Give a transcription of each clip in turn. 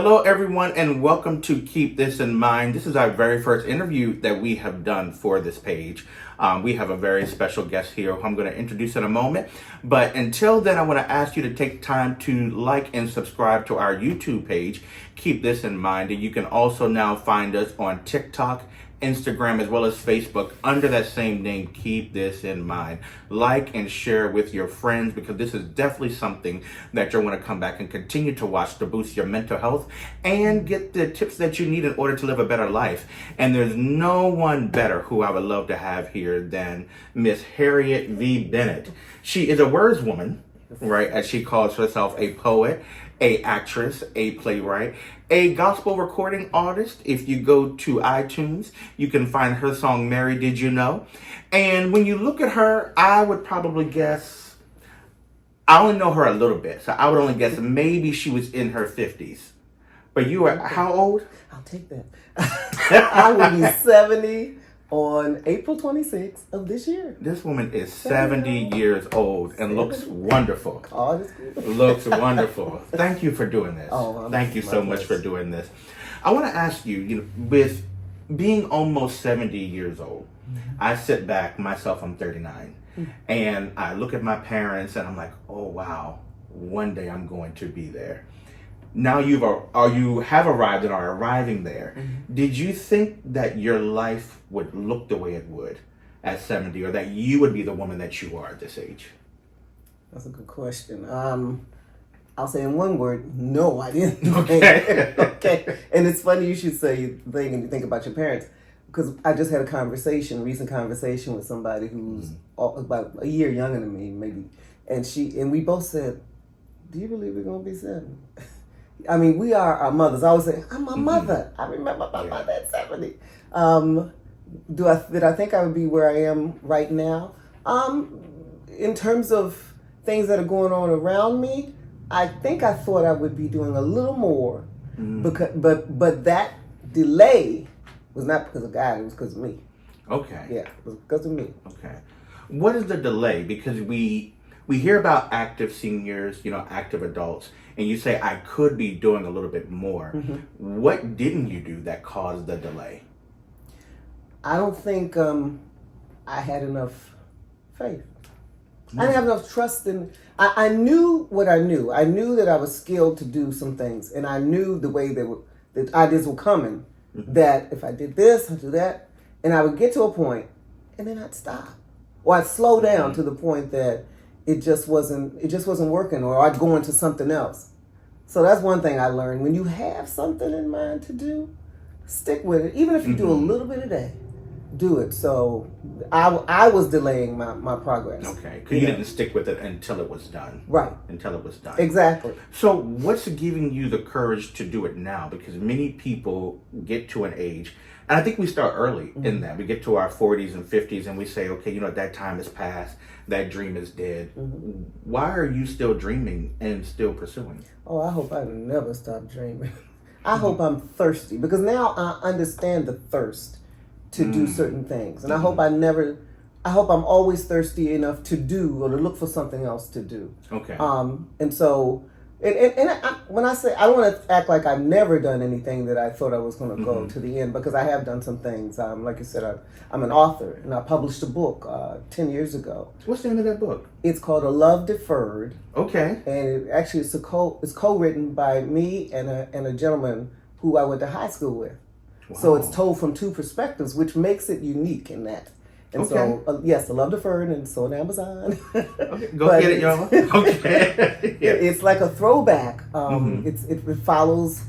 Hello, everyone, and welcome to Keep This in Mind. This is our very first interview that we have done for this page. We have a very special guest here who I'm going to introduce in a moment. But until then, I want to ask you to take time to like and subscribe to our YouTube page, Keep This in Mind. And you can also now find us on TikTok, Instagram, as well as Facebook under that same name, Keep This in Mind. Like and share with your friends, because this is definitely something that you're going to come back and continue to watch to boost your mental health and get the tips that you need in order to live a better life. And there's no one better who I would love to have here than Miss Harriet V. Bennett. She is a words woman, right, as she calls herself, a poet, a actress, a playwright, a gospel recording artist. If you go to iTunes, you can find her song, Mary, Did You Know? And when you look at her, I would probably guess, I only know her a little bit, so I would only guess maybe she was in her 50s. But you are how old? I'll take that. I will be 70 on April 26th of this year. This woman is 70 years old and looks wonderful. Oh, that's good. Looks wonderful. Thank you for doing this. Oh, thank you so much for doing this. I want to ask you, with being almost 70 years old, I sit back, myself, I'm 39, and I look at my parents and I'm like, oh wow, one day I'm going to be there. Now you have arrived and are arriving there. Did you think that your life would look the way it would at 70, or that you would be the woman that you are at this age? That's a good question. I'll say in one word, no, I didn't. Okay. Okay. And it's funny you should say thing and you think about your parents, because I just had a recent conversation with somebody who's about a year younger than me, maybe, and we both said, "Do you believe we're gonna be 70?" I mean, we are our mothers. I always say, I'm my mother. I remember my mother at 70. Did I think I would be where I am right now? In terms of things that are going on around me, I think I thought I would be doing a little more, but that delay was not because of God, it was because of me. Okay. Yeah, it was because of me. Okay. What is the delay? Because we hear about active seniors, active adults, and you say, I could be doing a little bit more. What didn't you do that caused the delay? I don't think I had enough faith. I didn't have enough trust in. I knew what I knew. I knew that I was skilled to do some things, and I knew the way that ideas were coming. That if I did this, I'd do that, and I would get to a point, and then I'd stop, or I'd slow down to the point that it just wasn't working, or I'd go into something else. So that's one thing I learned. When you have something in mind to do, stick with it. Even if you do a little bit a day, do it. So I was delaying my progress. Okay, because you didn't stick with it until it was done. Right. Until it was done. Exactly. So what's giving you the courage to do it now? Because many people get to an age, and I think we start early in that. We get to our 40s and 50s and we say, okay, that time has passed. That dream is dead. Why are you still dreaming and still pursuing? Oh, I hope I never stop dreaming. I hope I'm thirsty, because now I understand the thirst to do certain things. And I hope I'm always thirsty enough to do or to look for something else to do. Okay. And so, when I say, I don't want to act like I've never done anything that I thought I was going to go to the end, because I have done some things. Like I said, I'm an author, and I published a book 10 years ago. What's the name of that book? It's called A Love Deferred. Okay. And it actually it's co-written by me and a gentleman who I went to high school with. Wow. So it's told from two perspectives, which makes it unique in that. And so, yes, A Love Deferred, and so on Amazon. Okay, go get it, y'all. Okay. Yeah. It's like a throwback. It follows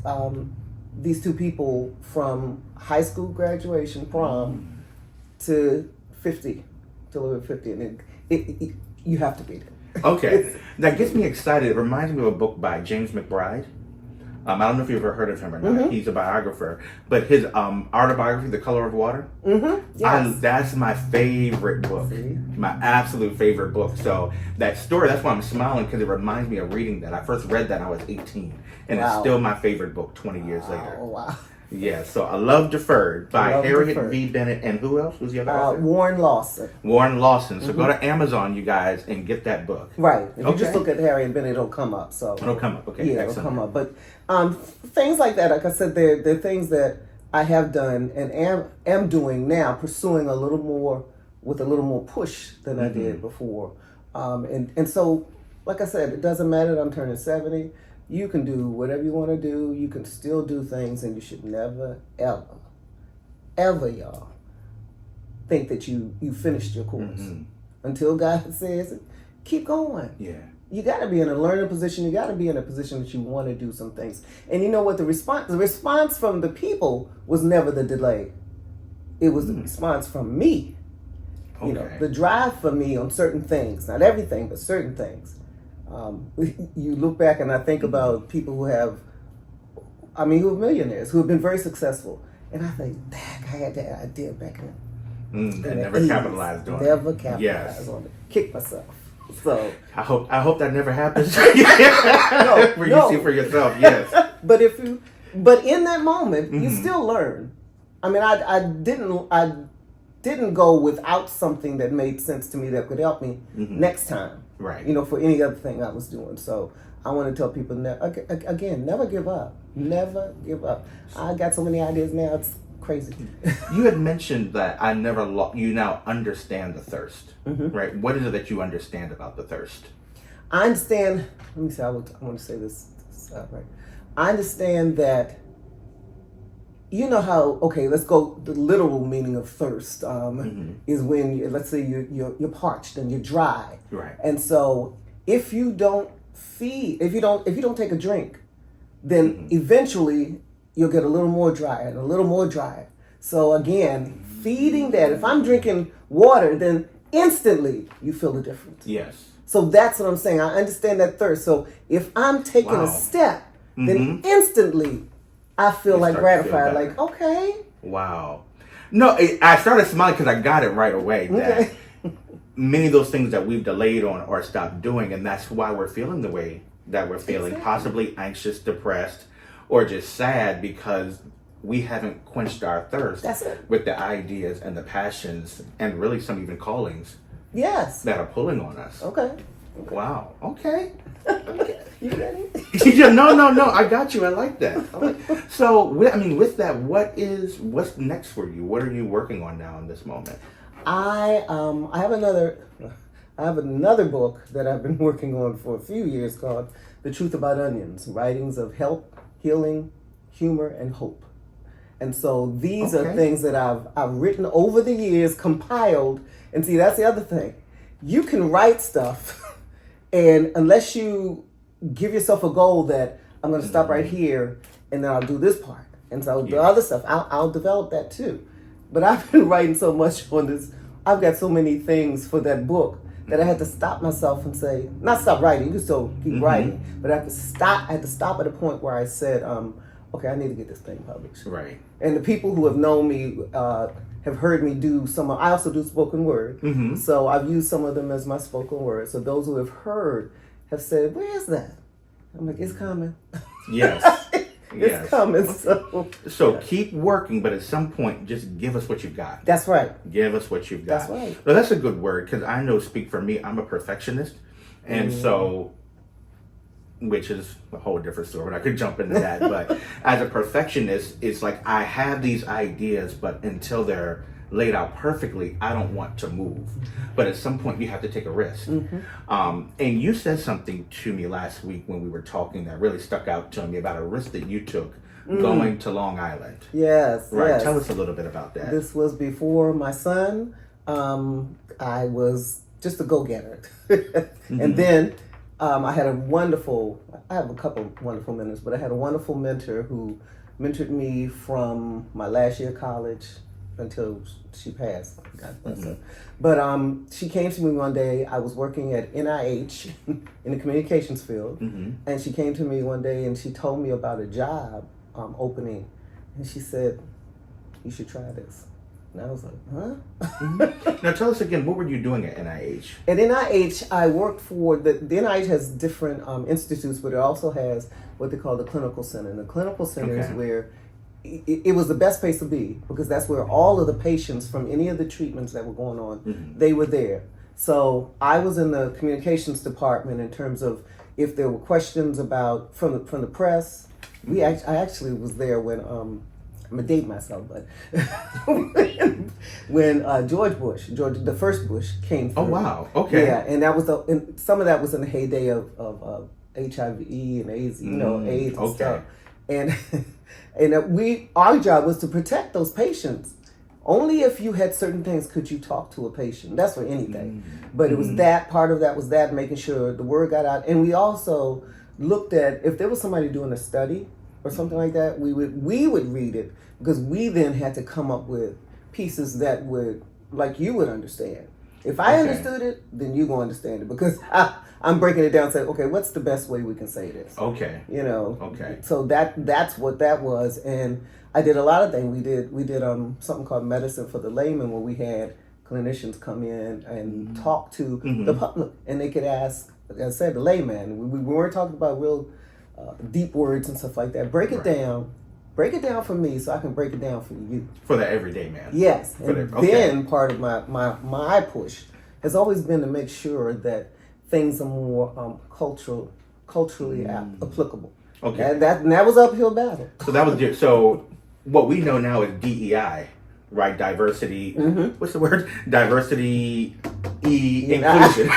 these two people from high school graduation, prom, to 50, till they were 50. And you have to read it. Okay. That gets me excited. It reminds me of a book by James McBride. I don't know if you've ever heard of him or not. He's a biographer. But his autobiography, The Color of Water, yes. That's my favorite book. My absolute favorite book. So that story, that's why I'm smiling, because it reminds me of reading that. I first read that when I was 18. And it's still my favorite book 20 years later. Oh, wow. Yeah, so I Love Deferred by Love Harriet Deferred. V. Bennett, and who else was the other author? Warren Lawson. Warren Lawson. So go to Amazon, you guys, and get that book. Right. If you Okay. just look at Harriet Bennett, it'll come up. So It'll come up. Okay, yeah, excellent. it'll come up. But things like that, like I said, they're things that I have done and am doing now, pursuing a little more with a little more push than I did before. And so, like I said, it doesn't matter that I'm turning 70. You can do whatever you want to do. You can still do things, and you should never, ever, y'all, think that you finished your course. Until God says it, keep going. Yeah. You got to be in a learning position. You got to be in a position that you want to do some things. And you know what? The response from the people was never the delay. It was the response from me. Okay. You know, the drive for me on certain things, not everything, but certain things. You look back and I think about people who are millionaires, who have been very successful. And I think, dang, I had that idea back in I never 80s. capitalized on it. Never capitalized Yes. on it. Kick myself. So I hope that never happens. no, Where no. you see for yourself, yes. But in that moment, you still learn. I mean, I didn't go without something that made sense to me that could help me next time. Right. You know, for any other thing I was doing. So I want to tell people, again, never give up. Never give up. I got so many ideas now, it's crazy. You had mentioned that you now understand the thirst, right? What is it that you understand about the thirst? I understand, let me say, I want to say this right. I understand that, you know how, okay, let's go, the literal meaning of thirst is when, let's say you're parched and you're dry. Right. And so if you don't take a drink, then eventually you'll get a little more dry and a little more dry. So again, feeding that, if I'm drinking water, then instantly you feel the difference. Yes. So that's what I'm saying. I understand that thirst. So if I'm taking a step, then instantly I feel You like start to feel gratified, better. like, okay. Wow. No, I started smiling because I got it right away. That Okay. many of those things that we've delayed on or stopped doing, and that's why we're feeling the way that we're feeling, Exactly. possibly anxious, depressed, or just sad because we haven't quenched our thirst That's it. with the ideas and the passions and really some even callings Yes. that are pulling on us. Okay. Wow. Okay. You ready? Yeah, no. I got you. I like that. So, with that, what's next for you? What are you working on now in this moment? I have another book that I've been working on for a few years called The Truth About Onions, Writings of Help, Healing, Humor, and Hope. And so these are things that I've written over the years, compiled. And see, that's the other thing. You can write stuff, and unless you give yourself a goal that I'm going to stop right here, and then I'll do this part. And so the other stuff, I'll develop that too. But I've been writing so much on this. I've got so many things for that book that I had to stop myself and say, not stop writing, you can still keep writing, but I had to stop at a point where I said, okay, I need to get this thing published. Right. And the people who have known me have heard me do I also do spoken word. So I've used some of them as my spoken word. So those who have heard have said, where is that? I'm like, it's coming. Yes. It's coming. So keep working, but at some point, just give us what you've got. That's right. Give us what you've got. That's right. Well, that's a good word because I know, speak for me, I'm a perfectionist. And so, which is a whole different story, but I could jump into that. But as a perfectionist, it's like I have these ideas, but until they're laid out perfectly, I don't want to move. But at some point, you have to take a risk. And you said something to me last week when we were talking that really stuck out to me about a risk that you took going to Long Island. Yes. Right. Yes. Tell us a little bit about that. This was before my son. I was just a go-getter. And then I have a couple wonderful mentors, but I had a wonderful mentor who mentored me from my last year of college until she passed. God bless her. But she came to me one day. I was working at NIH in the communications field, and she came to me one day and she told me about a job opening, and she said, "You should try this." And I was like, "Huh?" Now tell us again, what were you doing at NIH? At NIH, I worked for the NIH has different institutes, but it also has what they call the clinical center. And the clinical center is where it was the best place to be because that's where all of the patients from any of the treatments that were going on, they were there. So I was in the communications department in terms of if there were questions about from the press. I actually was there when I'm gonna date myself, but when George Bush, the first Bush came through. Oh wow! Okay. Yeah, and that was and some of that was in the heyday of HIV and AIDS, AIDS and stuff, and our job was to protect those patients. Only if you had certain things could you talk to a patient. That's for anything. But it was that, part of that was that, making sure the word got out. And we also looked at, if there was somebody doing a study or something like that, we would read it because we then had to come up with pieces that would, like you would understand. If I understood it, then you gonna understand it because I'm breaking it down and saying, okay, what's the best way we can say this? Okay. Okay. So that's what that was. And I did a lot of things. We did something called Medicine for the Layman, where we had clinicians come in and talk to the public, and they could ask, like I said, the layman. We weren't talking about real deep words and stuff like that. Break it down for me, so I can break it down for you. For the everyday man. Yes, then part of my push has always been to make sure that things are more culturally applicable. Okay, and that was uphill battle. So that was so. What we know now is DEI, right? Diversity. What's the word? Diversity, inclusion,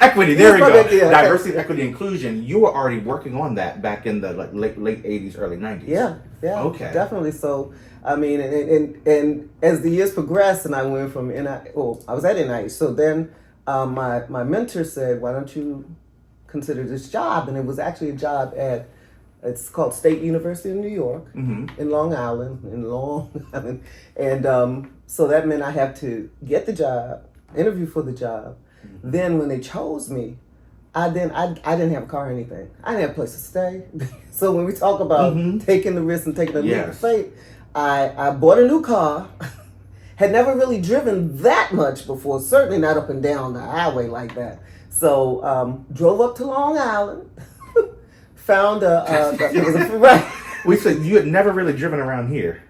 equity. There we go. Yeah. Diversity, equity, inclusion. You were already working on that back in the late '80s, early '90s. Yeah. Okay. Definitely. So I mean, and as the years progressed, and I went from I was at NIH. So then my mentor said, "Why don't you consider this job?" And it was actually a job at. It's called State University of New York in Long Island, and so that meant I had to get the job, interview for the job. Then when they chose me, I didn't have a car or anything. I didn't have a place to stay. So when we talk about taking the risk and taking the leap of faith, I bought a new car. Had never really driven that much before, certainly not up and down the highway like that. So drove up to Long Island. Found right. We said you had never really driven around here.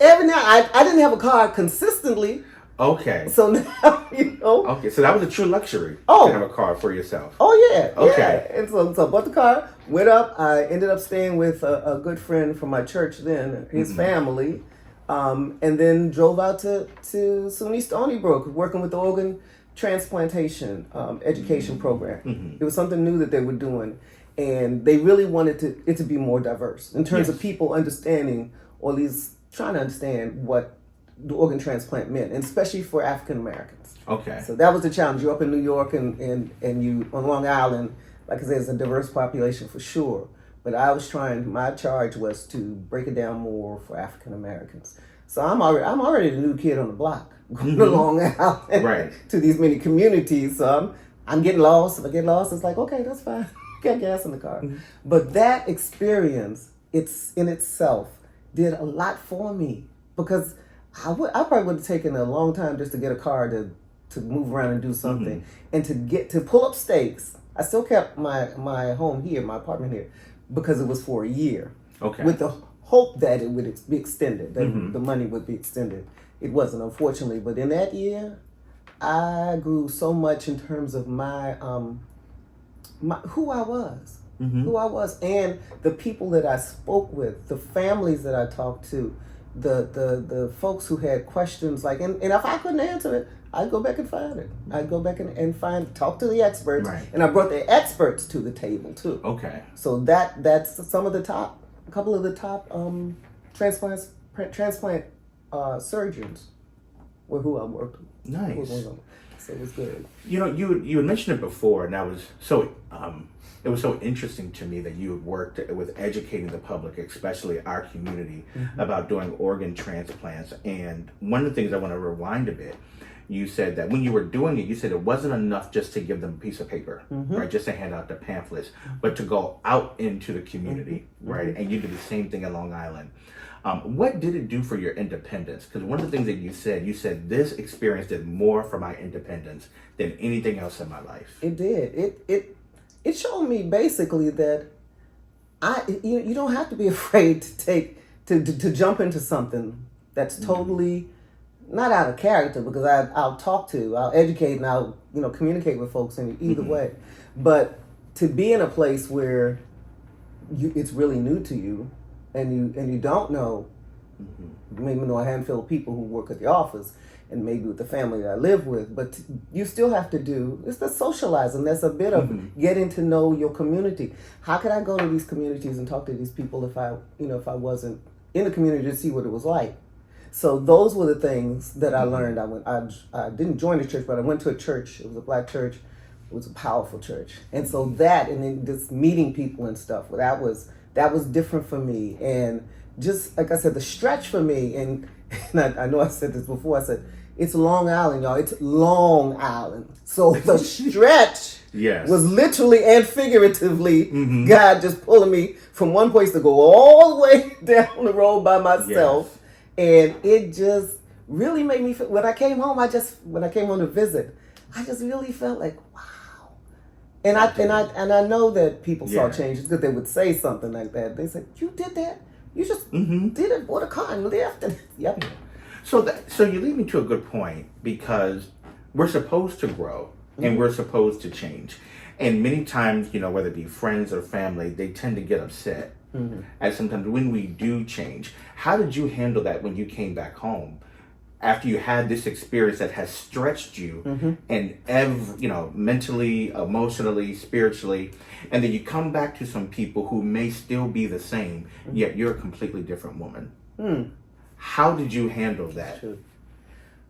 Every now I didn't have a car consistently. Okay. So now Okay, so that was a true luxury. To have a car for yourself. Oh yeah. Okay. Yeah. And so bought the car, went up. I ended up staying with a good friend from my church then, his family, and then drove out to SUNY Stony Brook, working with the organ transplantation education program. It was something new that they were doing. And they really wanted it to be more diverse in terms of people understanding, or at least trying to understand what the organ transplant meant, and especially for African Americans. Okay. So that was the challenge. You're up in New York and you on Long Island, like I said, it's a diverse population for sure. But my charge was to break it down more for African Americans. So I'm already the new kid on the block, going to Long Island to these many communities. So I'm getting lost. If I get lost, it's like, okay, that's fine. Got gas in the car. But that experience, it's in itself, did a lot for me because I probably would have taken a long time just to get a car to move around and do something, and to pull up stakes. I still kept my home here, my apartment here, because it was for a year. Okay. With the hope that it would be extended, that the money would be extended. It wasn't, unfortunately, but in that year, I grew so much in terms of my who I was, and the people that I spoke with, the families that I talked to, the folks who had questions, like, and if I couldn't answer it, I'd go back and find it. I'd go back and talk to the experts, and I brought the experts to the table too. Okay. So that's some of the a couple of the top transplant surgeons were who I worked with. Nice. So it was good. You had mentioned it before, and it was so interesting to me that you had worked with educating the public, especially our community, about doing organ transplants. And one of the things I want to rewind a bit, you said that when you were doing it, you said it wasn't enough just to give them a piece of paper, right? Just to hand out the pamphlets, but to go out into the community, right? And you did the same thing in Long Island. What did it do for your independence? Because one of the things that you said this experience did more for my independence than anything else in my life. It did. It showed me basically that you don't have to be afraid to take to jump into something that's totally not out of character, because I'll educate, and I'll communicate with folks in either way, but to be in a place where it's really new to you, and you don't know, maybe know a handful of people who work at the office, and maybe with the family that I live with, but you still have to do, it's the socializing. That's a bit of getting to know your community. How could I go to these communities and talk to these people if I wasn't in the community to see what it was like? So those were the things that I learned. I didn't join the church, but I went to a church. It was a black church. It was a powerful church. And so and then just meeting people and stuff, that was different for me. And just like I said, the stretch for me, and I know I said this before, I said, it's Long Island, y'all. It's Long Island. So the stretch was literally and figuratively God just pulling me from one place to go all the way down the road by myself. And it just really made me feel, when I came home to visit, I just really felt like, wow. And I know that people saw changes because they would say something like that. They said, "You did that? You just did it for the con left." Yep. So you lead me to a good point, because we're supposed to grow and we're supposed to change. And many times, whether it be friends or family, they tend to get upset. And sometimes when we do change. How did you handle that when you came back home after you had this experience that has stretched you and mentally, emotionally, spiritually, and then you come back to some people who may still be the same, yet you're a completely different woman? How did you handle that?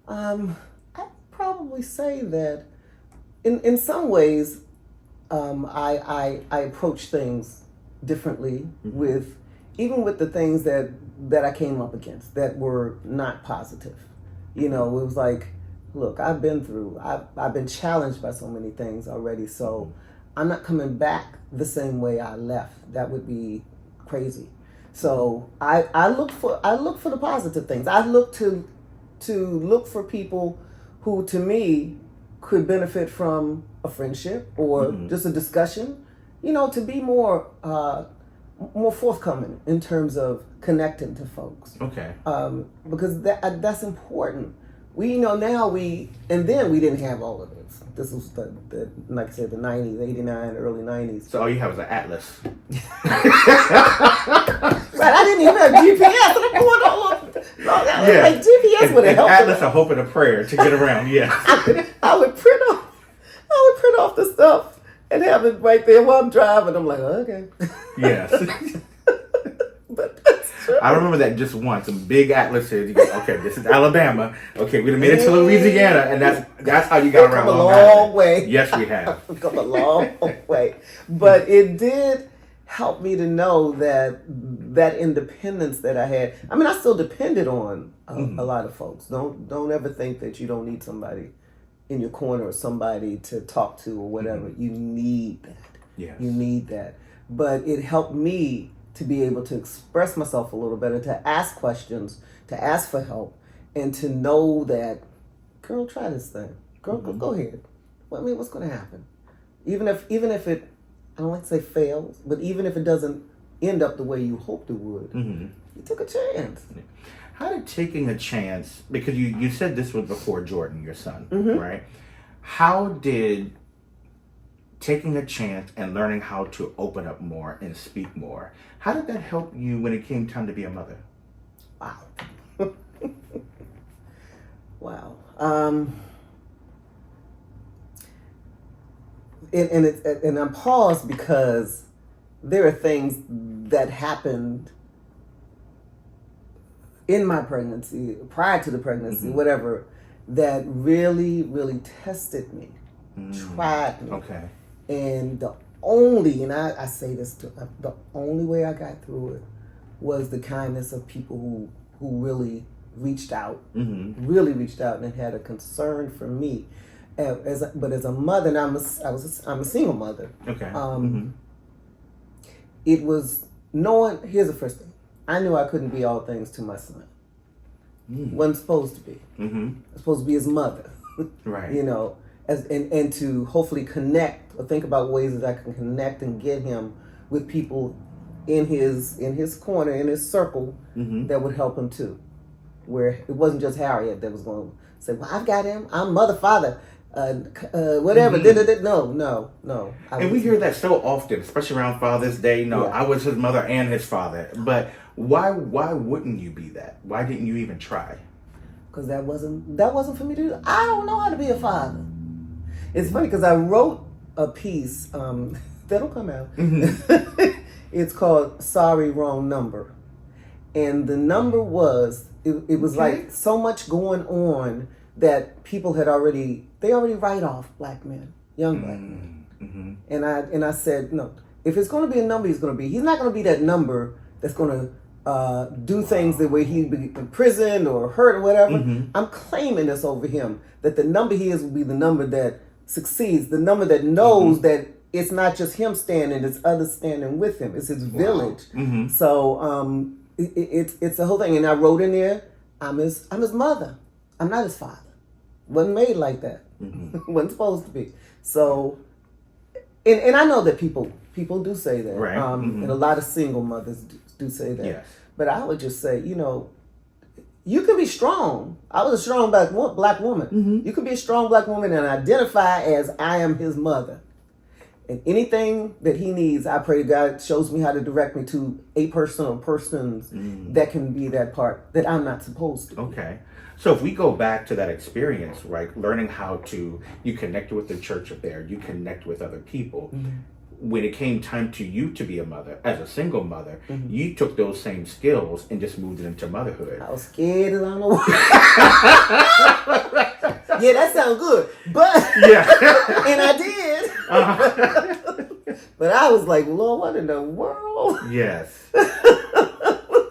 I'd probably say that in some ways, I approach things differently even with the things that I came up against that were not positive. It was like, look, I've been challenged by so many things already, so I'm not coming back the same way I left. That would be crazy. So I look for the positive things. I look to look for people who, to me, could benefit from a friendship or just a discussion. To be more forthcoming in terms of connecting to folks. Okay. Because that's important. And then we didn't have all of this. This was the like I said, the 90s, 89, early 90s. So all you have is an atlas. Right, I didn't even have GPS. I'm going all over. Like GPS would have helped. Atlas, a hope and a prayer to get around. Yeah. I would print off the stuff and have it right there while I'm driving. I'm like, okay. Yes. But that's true. I remember that just once. A big atlas here. You go, okay, this is Alabama. Okay, we done made it to Louisiana, and that's how you got around Long Island. A long way. Yes, we have. We've come a long way. But it did help me to know that independence that I had. I mean, I still depended on a lot of folks. Don't ever think that you don't need somebody in your corner or somebody to talk to or whatever. You need that. Yes. You need that. But it helped me to be able to express myself a little better, to ask questions, to ask for help, and to know that, girl, try this thing. Girl, go ahead. Well, I mean, what's going to happen? Even if it, I don't like to say fails, but even if it doesn't end up the way you hoped it would, you took a chance. How did taking a chance, because you said this was before Jordan, your son, right? How did taking a chance and learning how to open up more and speak more, how did that help you when it came time to be a mother? Wow. Wow. And I'm paused because there are things that happened in my pregnancy, prior to the pregnancy, whatever, that really, really tested me, tried me. Okay. And I say this, the only way I got through it was the kindness of people who really reached out, and had a concern for me. But as a mother, and I'm a single mother. Okay. It was knowing. Here's the first thing: I knew I couldn't be all things to my son. Wasn't supposed to be. I was supposed to be his mother. Right. And to hopefully connect or think about ways that I can connect and get him with people in his corner, in his circle, that would help him too. Where it wasn't just Harriet that was going to say, "Well, I've got him. I'm mother, father, whatever." No. And we hear that so often, especially around Father's Day. No, I was his mother and his father. But why wouldn't you be that? Why didn't you even try? Because that wasn't for me to do. I don't know how to be a father. It's funny because I wrote a piece that'll come out. It's called "Sorry, Wrong Number," and the number was it was like so much going on that people had already write off black men, young black men, and I said no. If it's going to be a number, he's not going to be that number that's going to do things the way he'd be in prison or hurt or whatever. I'm claiming this over him, that the number he is will be the number that succeeds, the number that knows that it's not just him standing, it's others standing with him. It's his village. So it's the whole thing. And I wrote in there, I'm his mother. I'm not his father. Wasn't made like that. Wasn't supposed to be. So, and I know that people do say that. Right. And a lot of single mothers do say that. Yes. But I would just say, you can be strong. I was a strong black woman. You can be a strong black woman and identify as I am his mother. And anything that he needs, I pray God shows me how to direct me to a person or persons that can be that part that I'm not supposed to. Okay. So if we go back to that experience, right, learning how you connect with the church up there, you connect with other people. When it came time to you to be a mother, as a single mother, you took those same skills and just moved it into motherhood. I was scared as I don't know what. Yeah, that sounds good. But and I did. But I was like, Lord, what in the world? Yes.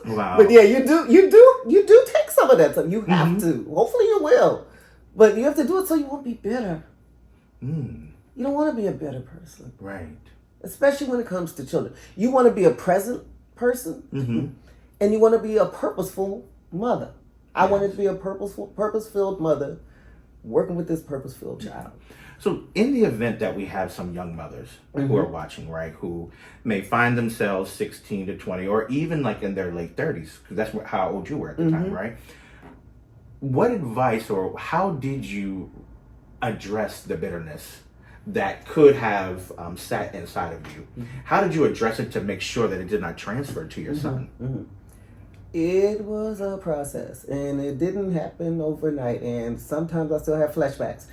Wow. But yeah, you do take some of that stuff. You have to. Hopefully you will. But you have to do it so you won't be bitter. You don't want to be a bitter person. Right. Especially when it comes to children. You want to be a present person, and you want to be a purposeful mother. I wanted to be a purpose-filled mother working with this purpose-filled child. So in the event that we have some young mothers who are watching, right, who may find themselves 16 to 20 or even like in their late 30s, because that's how old you were at the time, right? What advice or how did you address the bitterness that could have sat inside of you? How did you address it to make sure that it did not transfer to your son? It was a process, and it didn't happen overnight, and sometimes I still have flashbacks.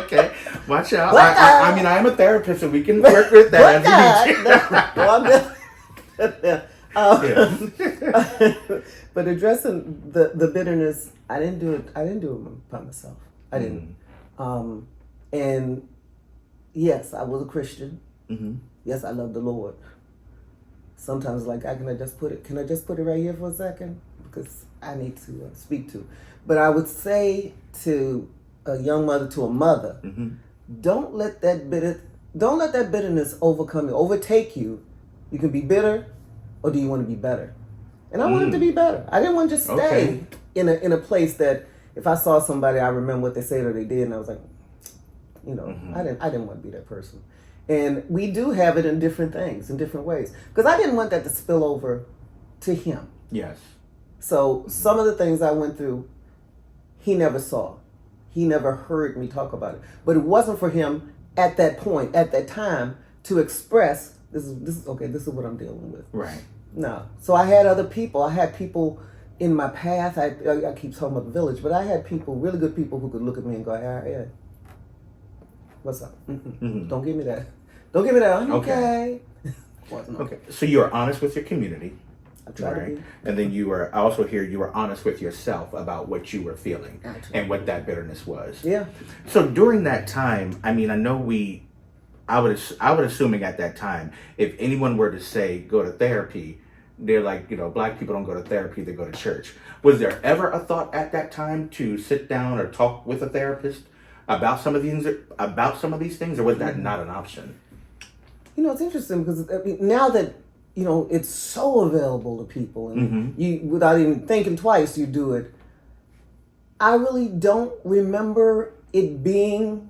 Okay. Watch out. I mean, I am a therapist, so we can work with that But addressing the bitterness, I didn't do it by myself. I didn't. And yes, I was a Christian. Yes, I love the Lord. Sometimes, like, can I just put it right here for a second? Because I need to speak to. But I would say to a young mother, to a mother, don't let that bitterness overtake you. You can be bitter, or do you want to be better? And I wanted to be better. I didn't want to just stay in a place that if I saw somebody, I remember what they said or they did, and I was like, I didn't want to be that person. And we do have it in different things, in different ways. Because I didn't want that to spill over to him. Yes. So some of the things I went through, he never saw. He never heard me talk about it. But it wasn't for him at that point, at that time, to express, this is what I'm dealing with. Right. No. So I had other people. I had people in my path. I keep talking about the village, but I had people, really good people, who could look at me and go, yeah. What's up? Don't give me that. Don't give me that. I'm okay. Okay. So you are honest with your community. I try to be. And then you were honest with yourself about what you were feeling and what that bitterness was. Yeah. So during that time, I mean, I know I would assuming at that time, if anyone were to say go to therapy, they're like, black people don't go to therapy, they go to church. Was there ever a thought at that time to sit down or talk with a therapist about some of these things, or was that not an option? It's interesting because now that it's so available to people, and you, without even thinking twice, you do it. I really don't remember it being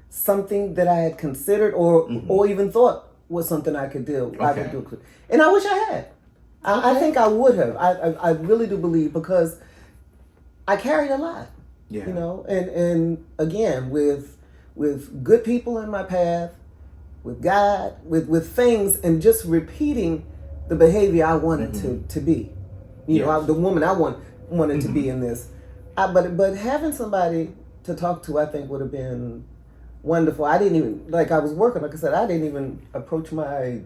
something that I had considered or even thought was something I could do. I Okay. could do, and I wish I had. I think I would have. I really do believe, because I carried a lot. Yeah. You know, and again, with good people in my path, with God, with things, and just repeating the behavior I wanted to be. You know, Yes. the woman I wanted to be in this. But having somebody to talk to, I think, would have been wonderful. I didn't even, like, I was working, like I said, I didn't even approach my, I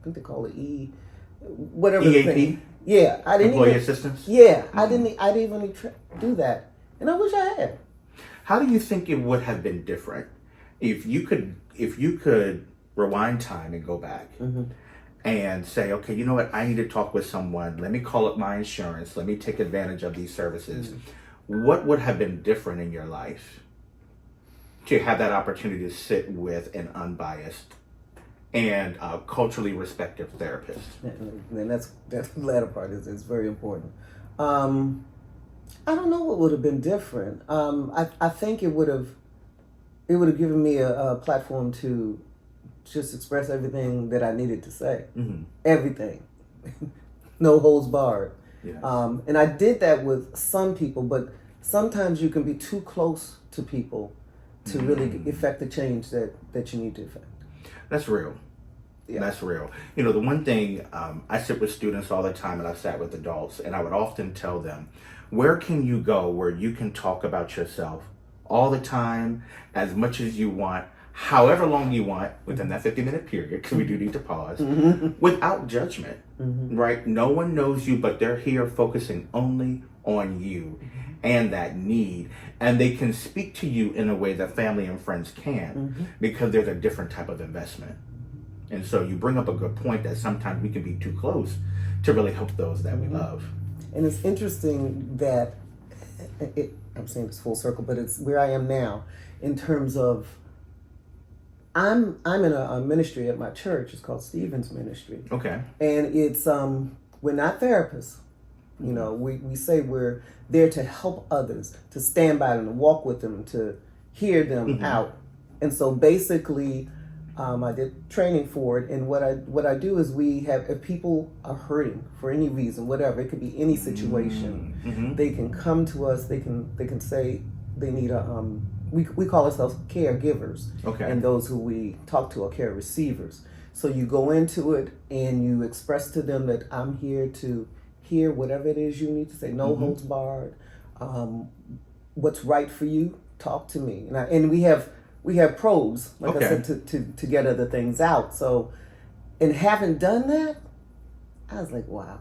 think they call it whatever the EAP? thing. Yeah, I didn't Employee even. assistance? Yeah, I didn't even do that, and I wish I had. How do you think it would have been different if you could rewind time and go back and say, okay, you know what, I need to talk with someone. Let me call up my insurance. Let me take advantage of these services. What would have been different in your life to have that opportunity to sit with an unbiased and culturally respected therapist? And that latter part is very important. I don't know what would have been different. I think it would have given me a platform to just express everything that I needed to say. Everything. No holds barred. Yes. And I did that with some people, but sometimes you can be too close to people to really effect the change that you need to effect. That's real. Yeah. That's real. You know, the one thing, I sit with students all the time, and I've sat with adults, and I would often tell them, where can you go where you can talk about yourself all the time, as much as you want, however long you want, within that 50-minute period, because we do need to pause, without judgment, right? No one knows you, but they're here focusing only on you and that need. And they can speak to you in a way that family and friends can, because there's a different type of investment. And so you bring up a good point that sometimes we can be too close to really help those that we love. And it's interesting that I'm saying it's full circle, but it's where I am now in terms of I'm in a ministry at my church. It's called Stephen's Ministry. Okay. And it's we're not therapists. You know, we say we're there to help others, to stand by them, to walk with them, to hear them out. And so basically, I did training for it, and what I do is we have, if people are hurting for any reason, whatever, it could be any situation, they can come to us. They can say they need we call ourselves caregivers, Okay. and those who we talk to are care receivers. So you go into it and you express to them that I'm here to hear whatever it is you need to say. No holds barred. What's right for you? Talk to me. And we have probes, like I said, to get other things out. So, and having done that, I was like, wow.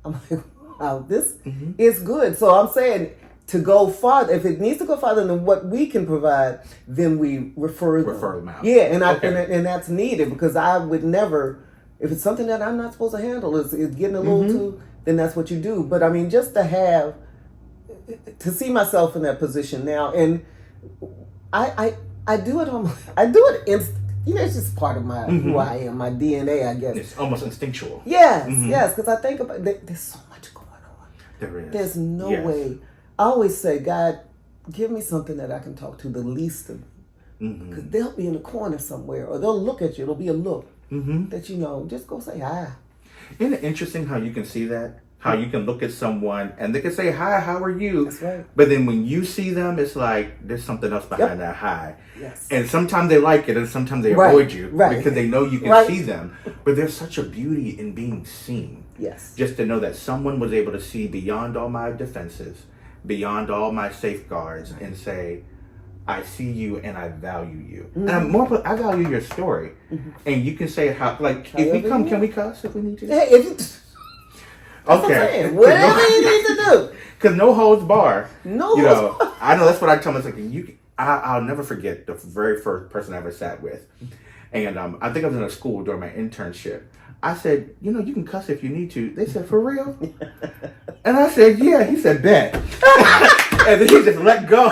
I'm like, wow, this is good. So I'm saying, to go farther, if it needs to go farther than what we can provide, then we refer them out. Yeah, and that's needed, because I would never, if it's something that I'm not supposed to handle, is getting a little too, then that's what you do. But I mean, just to see myself in that position now, and I do it it's just part of my who I am, my DNA, I guess. It's almost instinctual. Yes, because I think about there's so much going on. There is. There's no way. I always say, God, give me something that I can talk to the least of them. Because they'll be in the corner somewhere, or they'll look at you. It'll be a look that, just go say hi. Isn't it interesting how you can see that? How you can look at someone and they can say, hi, how are you? That's right. But then when you see them, it's like there's something else behind that hi. Yes. And sometimes they like it and sometimes they avoid you because they know you can see them. But there's such a beauty in being seen. Yes. Just to know that someone was able to see beyond all my defenses, beyond all my safeguards, and say, I see you and I value you. And I value your story. And you can say how, like, if we come, can we cuss if we need to? Hey, okay. Whatever you need to do. Because no holds bar. No holds bar. I know that's what I tell myself. I'll never forget the very first person I ever sat with. And I think I was in a school during my internship. I said, you can cuss if you need to. They said, for real? And I said, yeah. He said, bet. And then he just let go.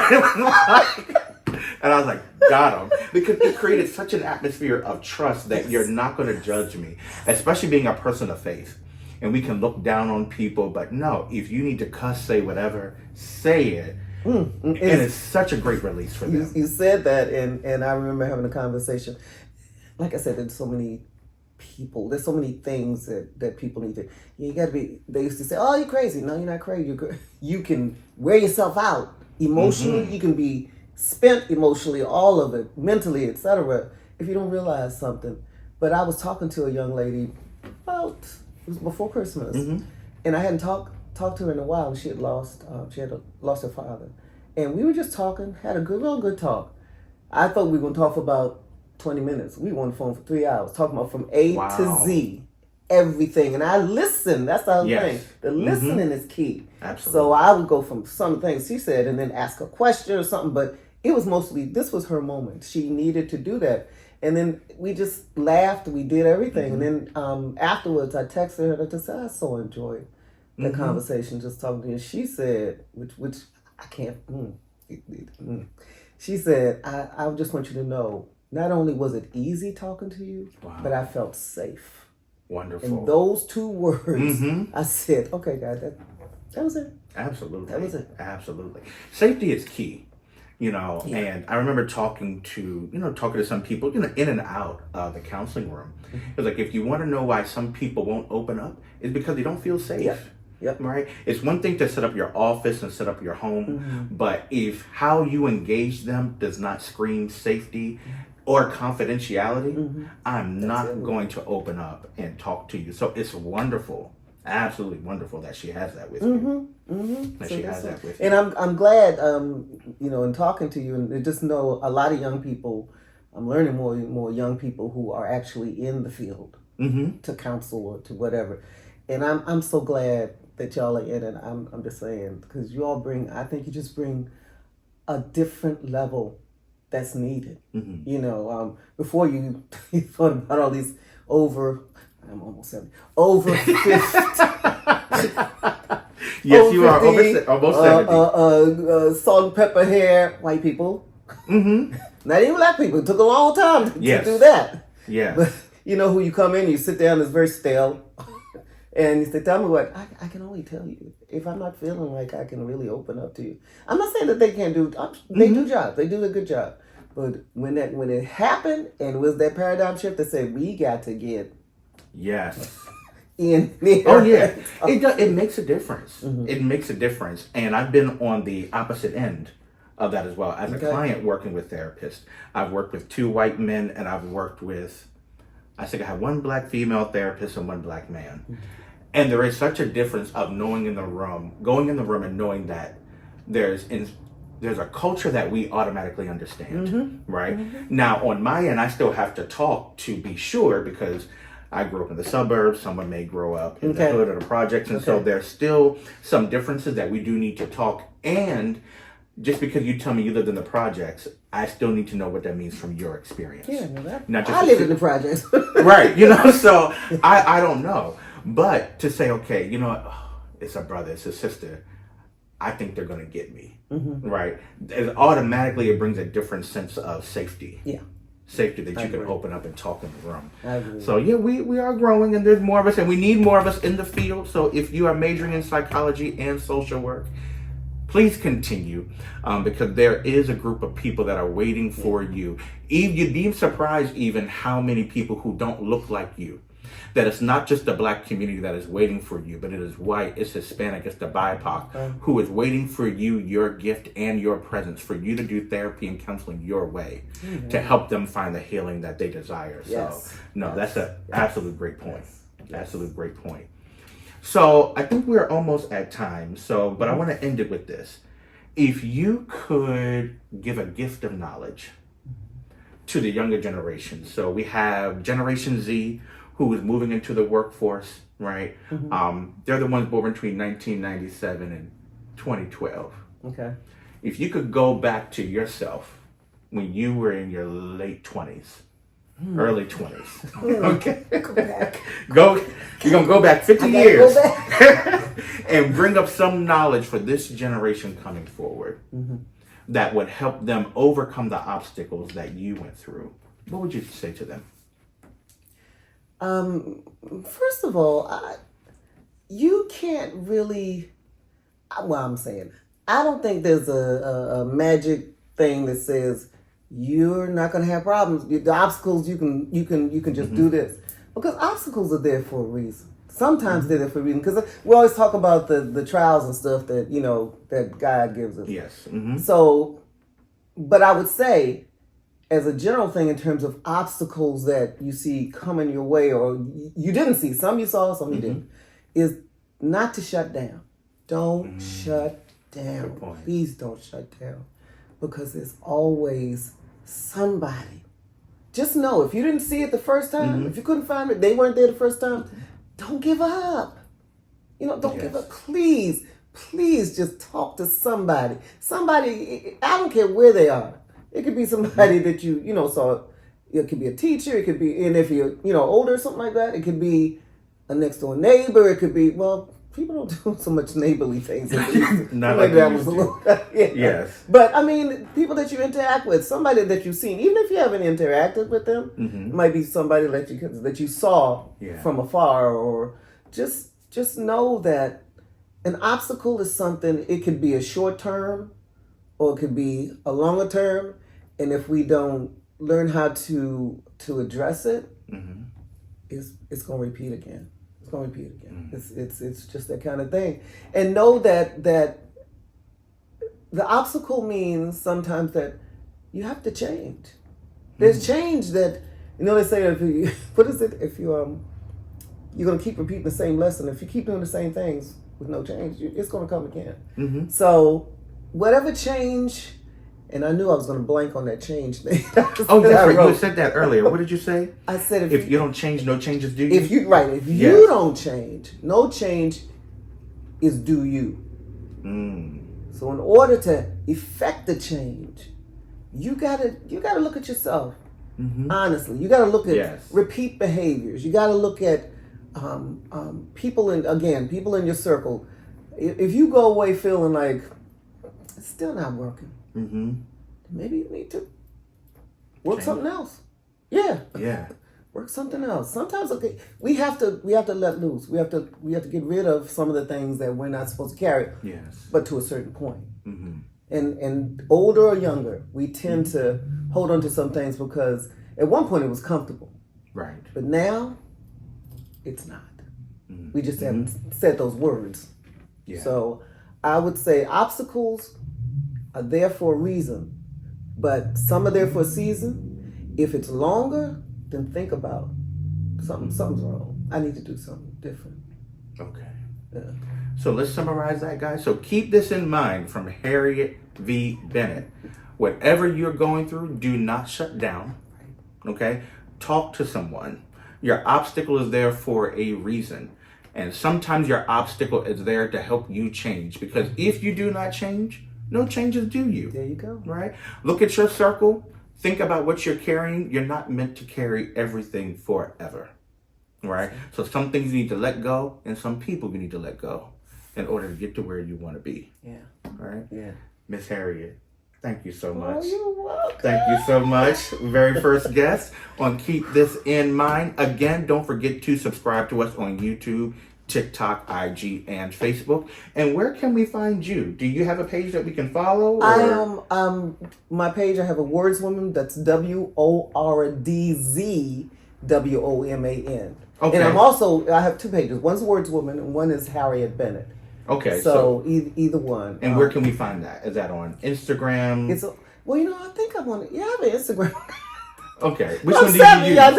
And I was like, got him. Because it created such an atmosphere of trust that you're not going to judge me, especially being a person of faith. And we can look down on people, but no, if you need to cuss, say whatever, say it. And it's such a great release for them. You said that, and I remember having a conversation. Like I said, there's so many people. There's so many things that people need to. You got to be. They used to say, "Oh, you're crazy." No, you're not crazy. You can wear yourself out emotionally. Mm-hmm. You can be spent emotionally, all of it, mentally, etc. If you don't realize something. But I was talking to a young lady about, it was before Christmas, and I hadn't talked to her in a while. And she had lost her father, and we were just talking, had a real good talk. I thought we were going to talk for about 20 minutes. We were on the phone for 3 hours, talking about from A to Z, everything. And I listened. That's the other thing. The listening is key. Absolutely. So I would go from some things she said and then ask a question or something. But it was mostly, this was her moment. She needed to do that. And then we just laughed. We did everything. And then afterwards, I texted her and I just said, I so enjoyed the conversation, just talking to you. And she said, which I can't, she said, I just want you to know, not only was it easy talking to you, but I felt safe. Wonderful. And those two words, I said, okay, God, that was it. Absolutely. That was it. Absolutely. Safety is key, and I remember talking to some people, in and out of the counseling room. It was like, if you want to know why some people won't open up, it's because they don't feel safe. Yep. Right? It's one thing to set up your office and set up your home, but if how you engage them does not scream safety or confidentiality, I'm not going to open up and talk to you. So it's wonderful, absolutely wonderful that she has that with you. That she has that with you. And I'm glad, in talking to you, and just know a lot of young people. I'm learning more young people who are actually in the field to counsel or to whatever. And I'm so glad that y'all are in it. I'm just saying, because you all I think you just bring a different level that's needed. Before you thought about all these I'm almost 70, over 50. Yes, you are almost 70. Salt and pepper hair, white people. Not even black people. It took a long time to do that. Yeah. But who you come in, you sit down, it's very stale. And you say, tell me what, I can only tell you if I'm not feeling like I can really open up to you. I'm not saying that they can't do, they do jobs, they do a good job. But when it happened and it was that paradigm shift that said, we got to get in there. Oh yeah, it makes a difference. It makes a difference. And I've been on the opposite end of that as well. As a client working with therapists, I've worked with 2 white men and I've worked with, I think I have 1 black female therapist and 1 black man. And there is such a difference of going in the room and knowing that there's a culture that we automatically understand, right? Now, on my end, I still have to talk to be sure, because I grew up in the suburbs. Someone may grow up in the hood or the projects. And so there's still some differences that we do need to talk. And just because you tell me you lived in the projects, I still need to know what that means from your experience. Yeah, that. Not just I lived in the projects. Right, so I don't know. But to say, okay, it's a brother, it's a sister, I think they're going to get me, right? Automatically, it brings a different sense of safety. Yeah. Safety that you can open up and talk in the room. I agree. So, we are growing, and there's more of us, and we need more of us in the field. So if you are majoring in psychology and social work, please continue, because there is a group of people that are waiting for you. You'd be surprised even how many people who don't look like you. That it's not just the black community that is waiting for you, but it is white, it's Hispanic, it's the BIPOC who is waiting for you, your gift and your presence, for you to do therapy and counseling your way to help them find the healing that they desire. So, that's an absolute great point. Absolute great point. So I think we're almost at time. But I want to end it with this. If you could give a gift of knowledge to the younger generation. So we have Generation Z, who is moving into the workforce, right? They're the ones born between 1997 and 2012. Okay. If you could go back to yourself when you were in your late 20s, early 20s, okay? Go back. You're going to go back 50 years and bring up some knowledge for this generation coming forward that would help them overcome the obstacles that you went through. What would you say to them? First of all, you can't really, I'm saying, I don't think there's a magic thing that says you're not going to have problems. The obstacles, you can just do this. Because obstacles are there for a reason. Sometimes they're there for a reason. Because we always talk about the trials and stuff that, that God gives us. Yes. So, but I would say, as a general thing in terms of obstacles that you see coming your way or you didn't see, some you saw, some you didn't, is not to shut down. Don't shut down. Please don't shut down. Because there's always somebody. Just know, if you didn't see it the first time, if you couldn't find it, they weren't there the first time, don't give up. Don't give up. Please just talk to somebody. Somebody, I don't care where they are. It could be somebody that you saw. It could be a teacher. It could be, and if you're, older or something like that, it could be a next door neighbor. It could be, well, people don't do so much neighborly things. Not like that was a little, yeah. Yes. But I mean, people that you interact with, somebody that you've seen, even if you haven't interacted with them, it might be somebody that you saw from afar, or just know that an obstacle is something. It could be a short term, or it could be a longer term, and if we don't learn how to address it, it's going to repeat again. It's going to repeat again. It's just that kind of thing. And know that the obstacle means sometimes that you have to change. There's change that, they say if you, if you're going to keep repeating the same lesson, if you keep doing the same things with no change, it's going to come again. So whatever change, and I knew I was going to blank on that change thing. That's right. You said that earlier. What did you say? I said if you don't change, no changes do you. If you don't change, no change is do you. So in order to effect the change, you gotta look at yourself. Honestly, you gotta look at repeat behaviors. You gotta look at people in your circle. If you go away feeling like it's still not working, maybe you need to work something else. Yeah. Work something else. Sometimes, we have to let loose. We have to get rid of some of the things that we're not supposed to carry. Yes. But to a certain point. And older or younger, we tend to hold on to some things because at one point it was comfortable. Right. But now it's not. We just haven't said those words. Yeah. So I would say obstacles are there for a reason, but some are there for a season. If it's longer, then think about something's wrong. I need to do something different. Okay. Yeah. So let's summarize that, guys. So keep this in mind from Harriet V. Bennett. Whatever you're going through, do not shut down. Okay? Talk to someone. Your obstacle is there for a reason. And sometimes your obstacle is there to help you change. Because if you do not change, no changes do you. There you go. Right? Look at your circle. Think about what you're carrying. You're not meant to carry everything forever. Right? So some things you need to let go, and some people you need to let go in order to get to where you want to be. Yeah. All right? Yeah. Miss Harriet, thank you so much. Oh, you're welcome. Thank you so much. Very first guest on Keep This in Mind. Again, don't forget to subscribe to us on YouTube, TikTok, IG, and Facebook. And where can we find you? Do you have a page that we can follow? Or? I am my page. I have a Words Woman. That's WORDZWOMAN. Okay. And I have two pages. One's Words Woman and one is Harriet Bennett. Okay. So either one. And where can we find that? Is that on Instagram? I think I want to. Yeah, I have an Instagram. Okay. Which one do you use?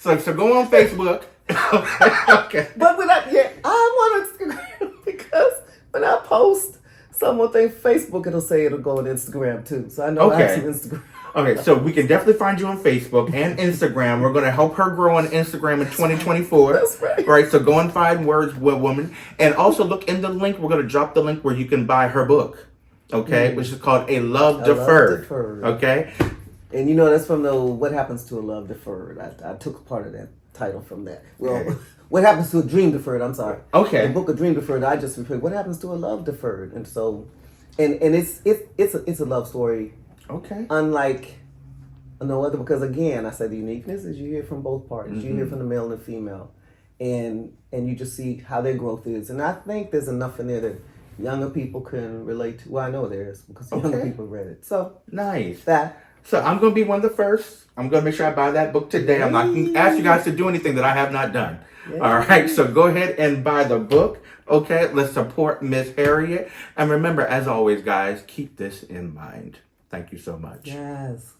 Okay. So go on Facebook. Okay. But I'm on Instagram because when I post some thing Facebook, it'll say it'll go on Instagram too. So I know I have some Instagram. Okay, so we can definitely find you on Facebook and Instagram. We're going to help her grow on Instagram in 2024. That's right. Right, so go and find Words Woman. And also look in the link. We're going to drop the link where you can buy her book, okay, which is called A Love Deferred. Okay? And that's from the What Happens to a Love Deferred. I took part of that title from that. Well, What Happens to a Dream Deferred, I'm sorry. Okay. The book of Dream Deferred, I just repeated, What Happens to a Love Deferred. And so, and it's a love story. Okay. Unlike no other, because again, I said the uniqueness is you hear from both parties. You hear from the male and the female, and you just see how their growth is. And I think there's enough in there that younger people can relate to. Well, I know there is because younger people read it. So nice. So I'm going to be one of the first. I'm going to make sure I buy that book today. I'm not going to ask you guys to do anything that I have not done. All right. So go ahead and buy the book. Okay. Let's support Miss Harriet. And remember, as always, guys, keep this in mind. Thank you so much. Yes.